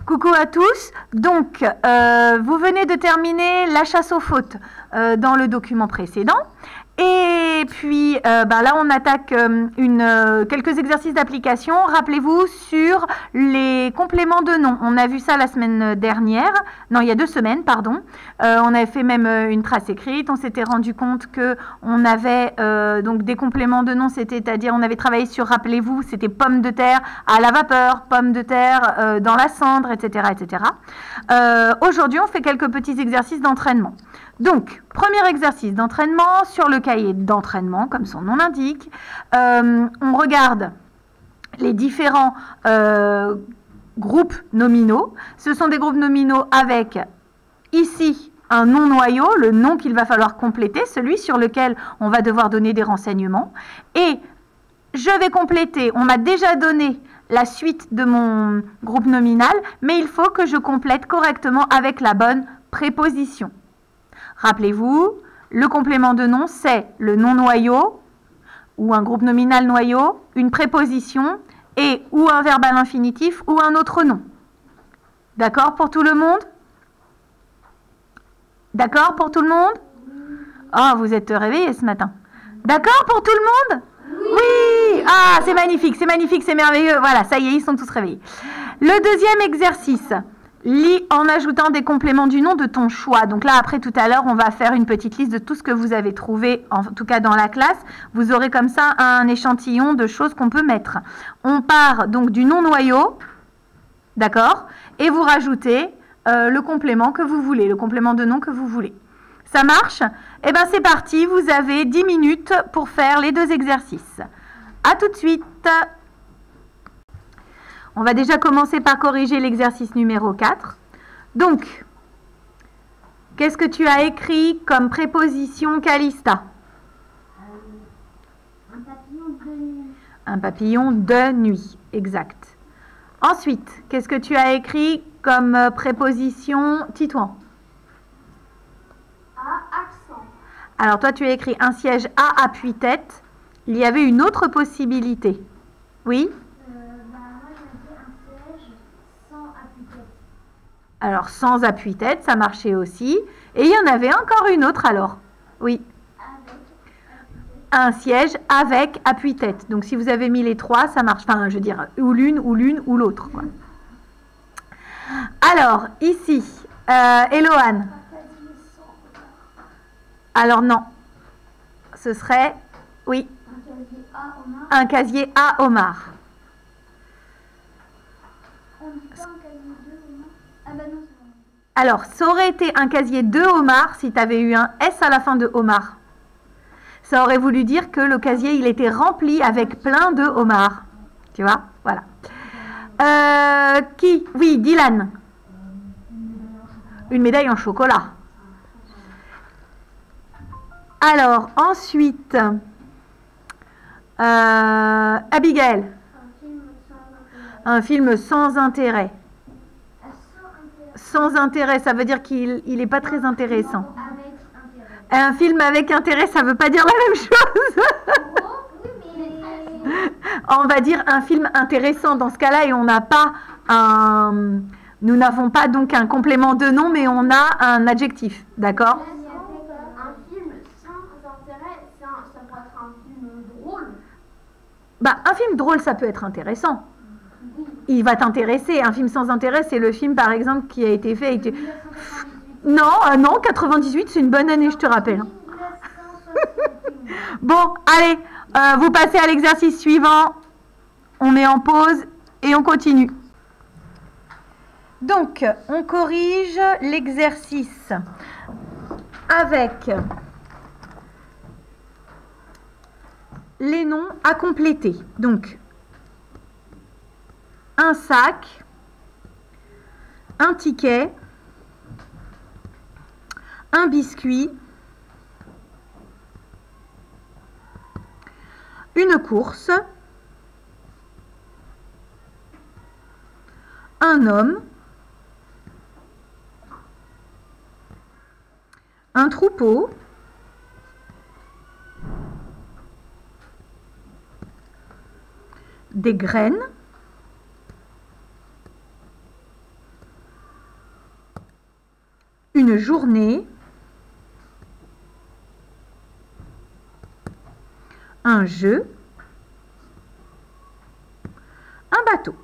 Coucou à tous. Donc, vous venez de terminer la chasse aux fautes dans le document précédent. Et puis, là, on attaque quelques exercices d'application. Rappelez-vous sur les compléments de nom. On a vu ça la semaine dernière. Non, il y a 2 semaines, pardon. On avait fait même une trace écrite. On s'était rendu compte que on avait donc des compléments de nom, c'est-à-dire on avait travaillé sur, rappelez-vous, c'était pommes de terre à la vapeur, pommes de terre dans la cendre, etc., etc. Aujourd'hui, on fait quelques petits exercices d'entraînement. Donc, premier exercice d'entraînement sur le cahier d'entraînement, comme son nom l'indique. On regarde les différents groupes nominaux. Ce sont des groupes nominaux avec, ici, un nom noyau, le nom qu'il va falloir compléter, celui sur lequel on va devoir donner des renseignements. Et je vais compléter, on m'a déjà donné la suite de mon groupe nominal, mais il faut que je complète correctement avec la bonne préposition. Rappelez-vous, le complément de nom, c'est le nom noyau ou un groupe nominal noyau, une préposition et ou un verbe à l'infinitif ou un autre nom. D'accord pour tout le monde? D'accord pour tout le monde? Oh, vous êtes réveillés ce matin. D'accord pour tout le monde? Oui! Ah, c'est magnifique, c'est merveilleux. Voilà, ça y est, ils sont tous réveillés. Le deuxième exercice. Lis en ajoutant des compléments du nom de ton choix. Donc là, après, tout à l'heure, on va faire une petite liste de tout ce que vous avez trouvé, en tout cas dans la classe. Vous aurez comme ça un échantillon de choses qu'on peut mettre. On part donc du nom noyau, d'accord? Et vous rajoutez le complément que vous voulez, le complément de nom que vous voulez. Ça marche? Eh bien, c'est parti. Vous avez 10 minutes pour faire les 2 exercices. À tout de suite. On va déjà commencer par corriger l'exercice numéro 4. Donc, qu'est-ce que tu as écrit comme préposition, Calista? Un papillon de nuit. Un papillon de nuit, exact. Ensuite, qu'est-ce que tu as écrit comme préposition, Titouan? À accent. Alors toi, tu as écrit un siège à appuie-tête. Il y avait une autre possibilité. Oui? Alors, sans appuie-tête, ça marchait aussi. Et il y en avait encore une autre alors. Oui. Un siège avec appuie-tête. Donc, si vous avez mis les 3, ça marche. Enfin, je veux dire, ou l'une, ou l'autre. Alors, ici, Eloane. Alors, non. Ce serait, oui, un casier à Omar. Alors, ça aurait été un casier de homard si tu avais eu un S à la fin de homard. Ça aurait voulu dire que le casier, il était rempli avec plein de homards. Tu vois? Voilà. Qui? Oui, Dylan. Une médaille en chocolat. Alors, ensuite, Abigail. Un film sans intérêt. Sans intérêt, ça veut dire qu'il n'est pas très intéressant. Un film avec intérêt, ça ne veut pas dire la même chose. On va dire un film intéressant dans ce cas-là et on n'a pas un... Nous n'avons pas donc un complément de nom, mais on a un adjectif, d'accord? Un film sans intérêt, ça peut être un film drôle. Un film drôle, ça peut être intéressant. Il va t'intéresser. Un film sans intérêt, c'est le film, par exemple, qui a été fait avec... Non, 98, c'est une bonne année, je te rappelle. Bon, allez, vous passez à l'exercice suivant. On met en pause et on continue. Donc, on corrige l'exercice avec les noms à compléter. Donc, un sac, un ticket, un biscuit, une course, un homme, un troupeau, des graines, une journée, un jeu, un bateau.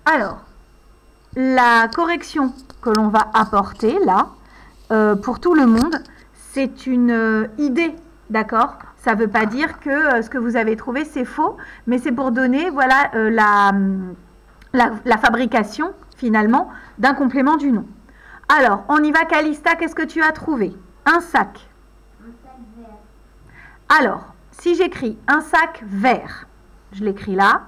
Alors, la correction que l'on va apporter là, pour tout le monde, c'est une idée, d'accord? Ça ne veut pas dire que ce que vous avez trouvé, c'est faux, mais c'est pour donner voilà, la fabrication, finalement, d'un complément du nom. Alors, on y va, Calista, qu'est-ce que tu as trouvé? Un sac. Un sac vert. Alors, si j'écris un sac vert, je l'écris là.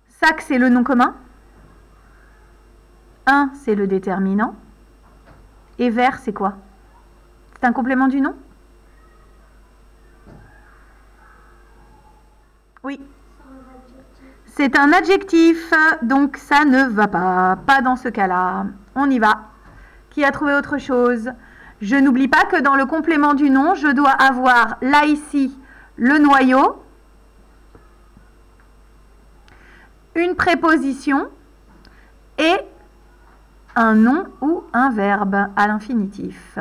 Sac, c'est le nom commun. Un, c'est le déterminant. Et vert, c'est quoi? C'est un complément du nom? Oui. C'est un adjectif, donc ça ne va pas. Pas dans ce cas-là. On y va. Qui a trouvé autre chose? Je n'oublie pas que dans le complément du nom, je dois avoir là, ici, le noyau, une préposition et un nom ou un verbe à l'infinitif.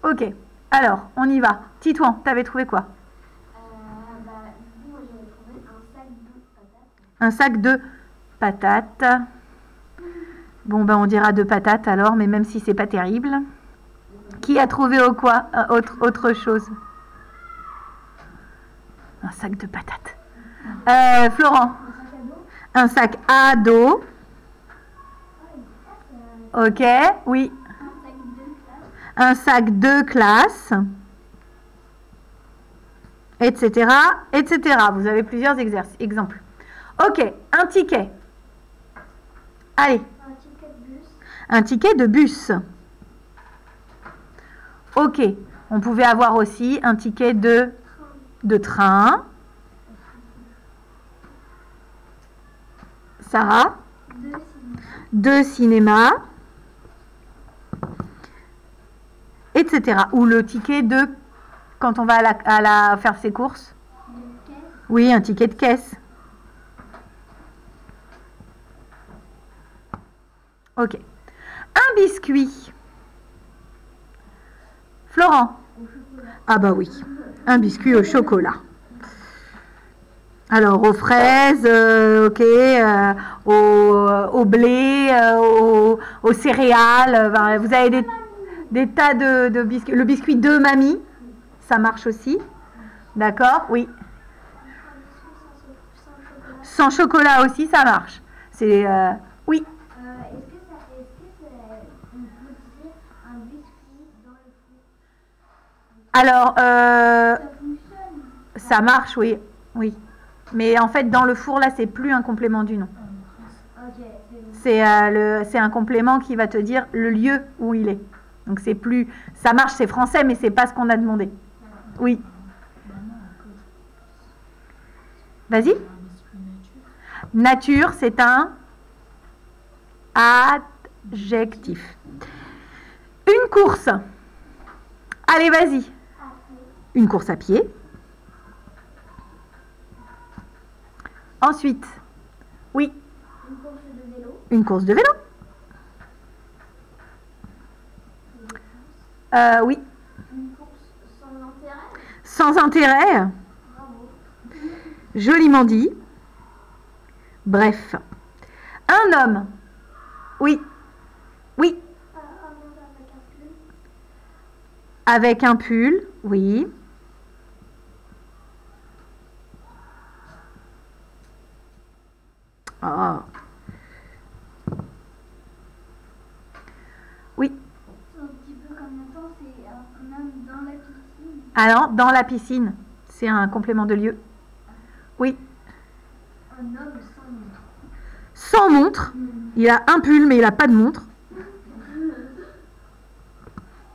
Ok, alors, on y va. Titouan, t'avais trouvé quoi? Moi, j'avais trouvé un sac de patates. Un sac de patates. Bon, ben on dira de patates alors, mais même si c'est pas terrible. Qui a trouvé autre chose? Un sac de patates. Florent? Un sac à dos. Ok, oui. Un sac de classe. Etc. etc. Vous avez plusieurs exemples. Ok, un ticket. Allez. Un ticket de bus. Un ticket de bus. Ok, on pouvait avoir aussi un ticket de train. Sarah? De cinéma. Etc. Ou le ticket de... Quand on va à faire ses courses. Oui, un ticket de caisse. Ok. Un biscuit. Florent? Ah bah oui. Un biscuit au chocolat. Alors, aux fraises, ok, au blé, aux céréales. Vous avez des tas de biscuits. Le biscuit de mamie, ça marche aussi. D'accord? Oui. Sans chocolat aussi, ça marche. C'est... oui. Est-ce que on peut dire un biscuit dans le four? Alors, Ça fonctionne. ça marche, oui. Oui. Mais en fait, dans le four, là, c'est plus un complément du nom. Ok, C'est un complément qui va te dire le lieu où il est. Donc, c'est plus... Ça marche, c'est français, mais c'est pas ce qu'on a demandé. Oui. Vas-y. Nature, c'est un adjectif. Une course. Allez, vas-y. Une course à pied. Ensuite, oui. Une course de vélo. Une course de vélo. Oui. Une course sans intérêt. Sans intérêt. Bravo. Joliment dit. Bref. Un homme. Oui. Oui. Avec un pull. Avec un pull. Oui. Ah. Oui. C'est un petit peu comme longtemps, c'est un homme dans la piscine. Alors, dans la piscine, c'est un complément de lieu. Oui. Un homme sans montre. Sans montre. Il a un pull, mais il n'a pas de montre.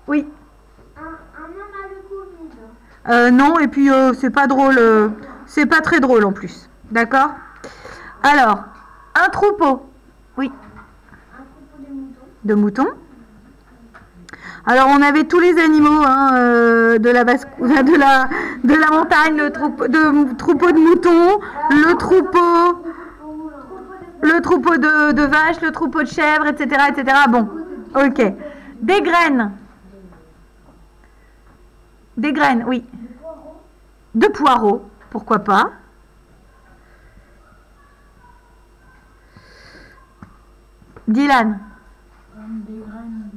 Oui. Un homme à le Covid. Non, et puis c'est pas drôle. C'est pas très drôle en plus. D'accord? Alors, un troupeau. Oui. Un troupeau de moutons. De moutons. Alors, on avait tous les animaux hein, de la montagne, le troupeau de moutons, le troupeau de vaches, le troupeau de chèvres, etc., etc. Bon, ok. Des graines. Des graines, oui. De poireaux, pourquoi pas. Dylan. Des graines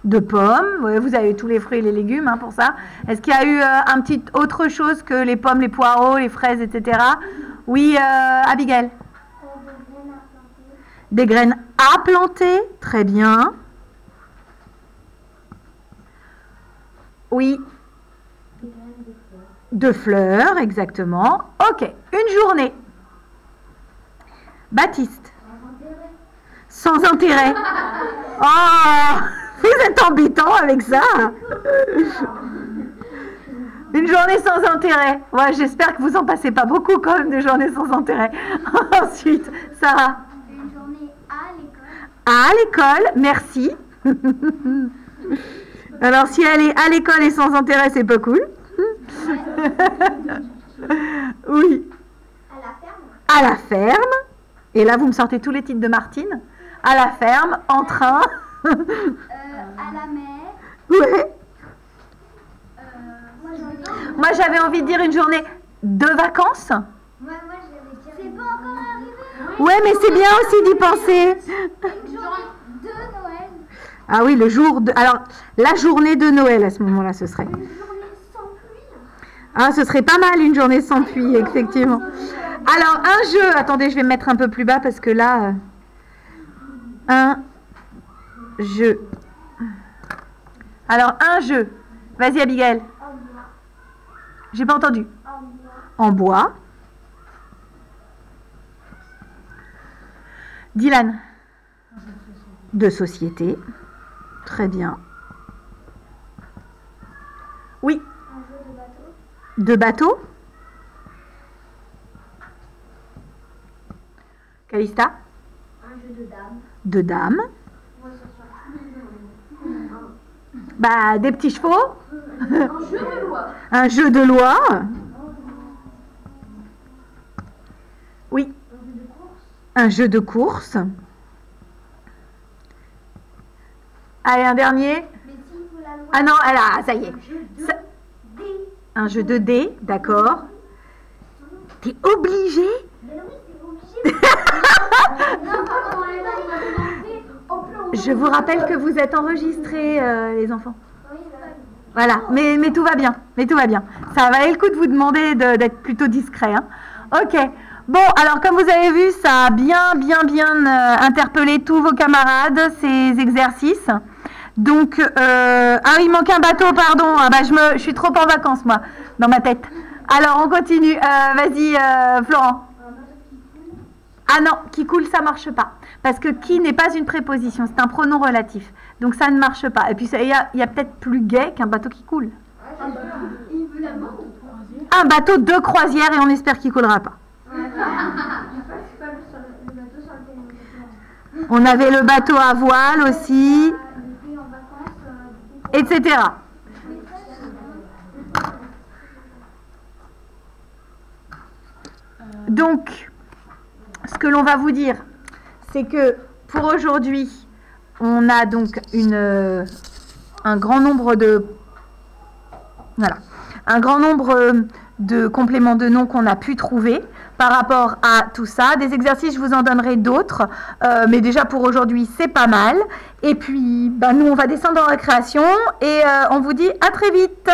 de pommes. Ouais, vous avez tous les fruits et les légumes hein, pour ça. Est-ce qu'il y a eu un petit autre chose que les pommes, les poireaux, les fraises, etc. Oui, Abigail. Des graines à planter. Très bien. Oui. De fleurs, exactement. Ok, une journée. Baptiste. Sans intérêt. Oh, vous êtes embêtant avec ça. Une journée sans intérêt. Ouais, j'espère que vous en passez pas beaucoup quand même des journées sans intérêt. Ensuite, Sarah. Une journée à l'école. À l'école, merci. Alors, si elle est à l'école et sans intérêt, c'est pas cool. Oui. À la ferme. À la ferme. Et là, vous me sortez tous les titres de Martine. À la ferme, en train. À la mer. Ouais. Moi, Moi, j'avais envie de dire une journée de vacances. j'avais dit. C'est pas encore arrivé. Ouais, mais c'est bien aussi d'y penser. Une journée de Noël. Ah oui, le jour de... Alors, la journée de Noël, à ce moment-là, ce serait. Une journée sans pluie. Ah, ce serait pas mal, une journée sans pluie, effectivement. Alors, un jeu... Attendez, je vais me mettre un peu plus bas, parce que là... Un jeu. Alors, un jeu. Vas-y, Abigail. En bois. J'ai pas entendu. En bois. En bois. Dylan. De société. Très bien. Oui. Un jeu de bateau. De bateau. Calista. Un jeu de dames. De dame. Moi, ce soir. Bah, des petits chevaux. Un jeu de loi. Un jeu de loi. Oui. Un jeu de course. Un jeu de course. Allez, un dernier. Mais s'il faut la loi. Ah non, là, ça y est. Un jeu de Ça- dés. Un jeu de dés, d'accord. T'es obligé. Mais oui, c'est obligé. Non, pardon, elle a demandé au plan. Je vous rappelle que vous êtes enregistrés, les enfants. Oui, Voilà, mais tout va bien. Mais tout va bien. Ça valait le coup de vous demander d'être plutôt discret. Hein. Ok. Bon, alors comme vous avez vu, ça a bien interpellé tous vos camarades, ces exercices. Donc, ah, il manque un bateau, pardon. Ah, bah, je suis trop en vacances, moi, dans ma tête. Alors, on continue. Vas-y, Florent. Ah non, qui coule, ça marche pas. Parce que qui n'est pas une préposition, c'est un pronom relatif. Donc, ça ne marche pas. Et puis, il y a peut-être plus gai qu'un bateau qui coule. Un bateau de croisière et on espère qu'il coulera pas. On avait le bateau à voile aussi, etc. Donc, ce que l'on va vous dire, c'est que pour aujourd'hui, on a donc un grand nombre de... Voilà. Un grand nombre de compléments de noms qu'on a pu trouver par rapport à tout ça. Des exercices, je vous en donnerai d'autres, mais déjà pour aujourd'hui, c'est pas mal. Et puis, nous, on va descendre en récréation et on vous dit à très vite.